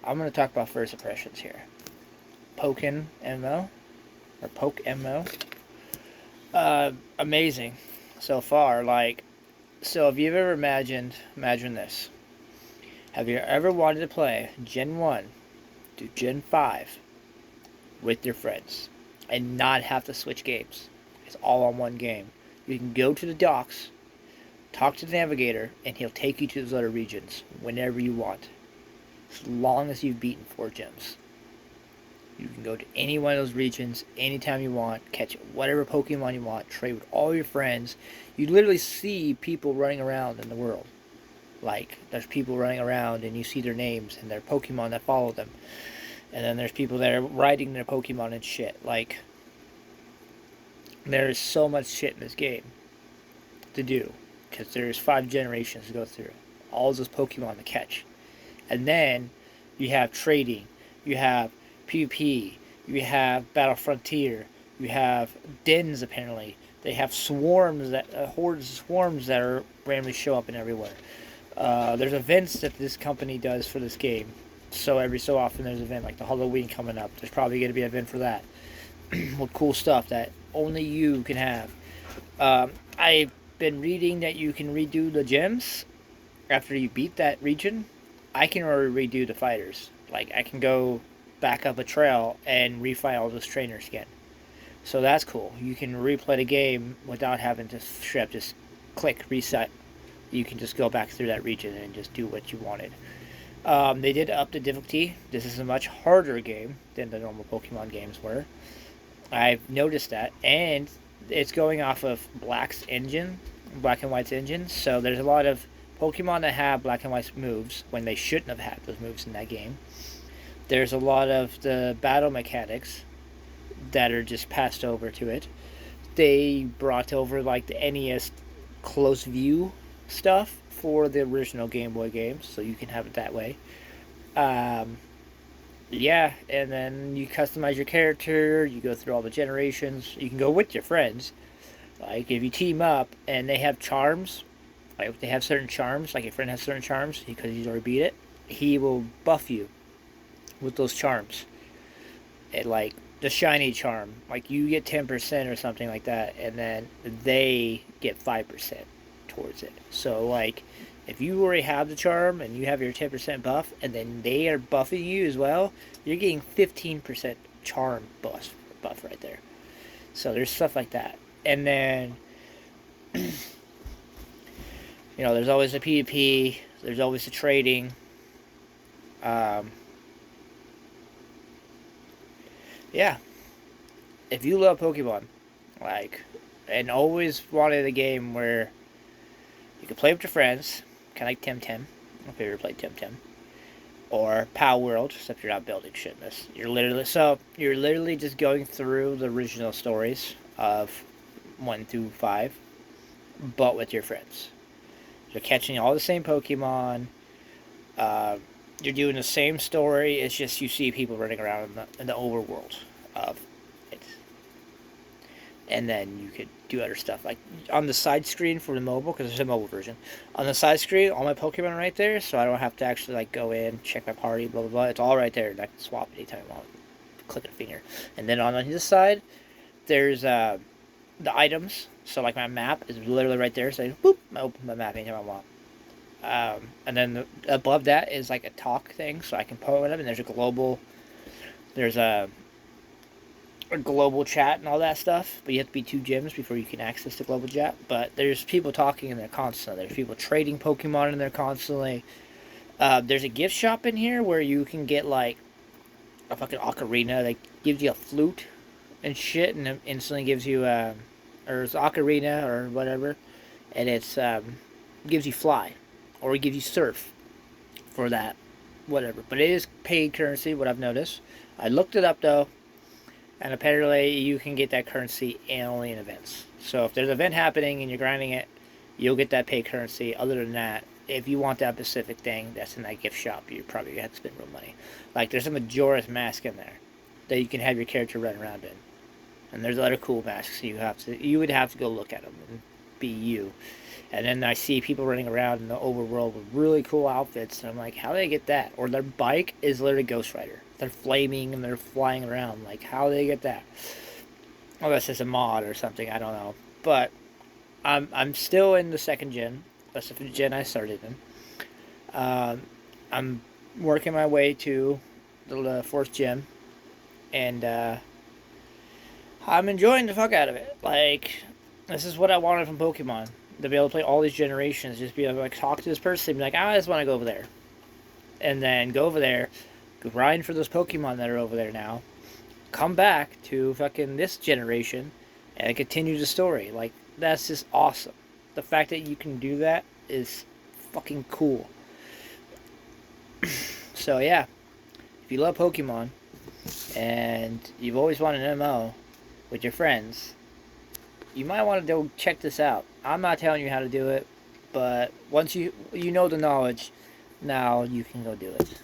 I'm going to talk about first impressions here. Pokemmo, or Pokemmo. Amazing so far. Like, so if you've ever imagine this. Have you ever wanted to play Gen 1 to Gen 5 with your friends and not have to switch games? It's all on one game. You can go to the docks, talk to the navigator, and he'll take you to those other regions whenever you want. As long as you've beaten 4 gems. You can go to any one of those regions anytime you want, catch whatever Pokemon you want, trade with all your friends. You literally see people running around in the world. Like, there's people running around and you see their names and their Pokemon that follow them. And then there's people that are riding their Pokemon and shit. Like, there's so much shit in this game to do. Because there's 5 generations to go through. All those Pokemon to catch. And then you have trading. You have PvP. You have Battle Frontier. You have dens, apparently. They have swarms, that hordes of swarms that are randomly show up in everywhere. There's events that this company does for this game. So every so often there's an event, like the Halloween coming up. There's probably going to be an event for that. With cool stuff that only you can have. I've been reading that you can redo the gems after you beat that region. I can already redo the fighters. Like, I can go back up a trail and refight all those trainers again. So that's cool. You can replay the game without having to just click reset. You can just go back through that region and just do what you wanted. They did up the difficulty. This is a much harder game than the normal Pokemon games were. I've noticed that. And it's going off of Black and White's engine. So there's a lot of Pokemon that have Black and White moves when they shouldn't have had those moves in that game. There's a lot of the battle mechanics that are just passed over to it. They brought over like the NES close view stuff for the original Game Boy games, so you can have it that way. Yeah, and then you customize your character, you go through all the generations, you can go with your friends. Like, if you team up and they have charms, like if they have certain charms, like your friend has certain charms, because he's already beat it, he will buff you with those charms. And like, the shiny charm, like you get 10% or something like that, and then they get 5% towards it. So like, if you already have the charm and you have your 10% buff, and then they are buffing you as well, you're getting 15% charm buff right there. So there's stuff like that. And then, there's always a PvP, there's always the trading. Yeah. If you love Pokemon, like, and always wanted a game where you could play with your friends, kind of like Temtem. My favorite played Temtem. Or Pow World, except you're not building shit in this. You're literally just going through the original stories of 1 through 5, but with your friends. You're catching all the same Pokemon. You're doing the same story. It's just you see people running around in the overworld of it. And then you could do other stuff. Like on the side screen for the mobile, because there's a mobile version. On the side screen, all my Pokemon are right there, so I don't have to actually like go in, check my party, blah, blah, blah. It's all right there, and I can swap anytime I want. Click a finger. And then on this side, there's the items. So like my map is literally right there, so boop, I open my map anytime I want. And then above that is like a talk thing, so I can point them, and there's a global chat and all that stuff, but you have to be 2 gyms before you can access the global chat. But there's people talking in there constantly. There's people trading Pokemon in there constantly. There's a gift shop in here where you can get like a fucking ocarina that gives you a flute and shit, and it instantly gives you or it's ocarina or whatever, and it's gives you fly, or it gives you surf for that, whatever. But it is paid currency, what I've noticed. I looked it up though, and apparently you can get that currency only in events. So if there's an event happening and you're grinding it, you'll get that paid currency. Other than that, if you want that specific thing that's in that gift shop, you probably have to spend real money. Like, there's a Majora's Mask in there that you can have your character run around in. And there's other cool masks you would have to go look at them and be you. And then I see people running around in the overworld with really cool outfits, and I'm like, how do they get that? Or their bike is literally Ghost Rider. They're flaming and they're flying around. Like, how do they get that? Well, that's just a mod or something. I don't know. But I'm still in the second gen. That's the gen I started in. I'm working my way to the fourth gen, and I'm enjoying the fuck out of it. Like, this is what I wanted from Pokemon. To be able to play all these generations, just be able to like talk to this person, and be like, I just want to go over there, and then go over there, grind for those Pokemon that are over there now, come back to fucking this generation, and continue the story. Like, that's just awesome. The fact that you can do that is fucking cool. So yeah, if you love Pokemon and you've always wanted an MMO with your friends, you might want to go check this out. I'm not telling you how to do it, but once you know the knowledge, now you can go do it.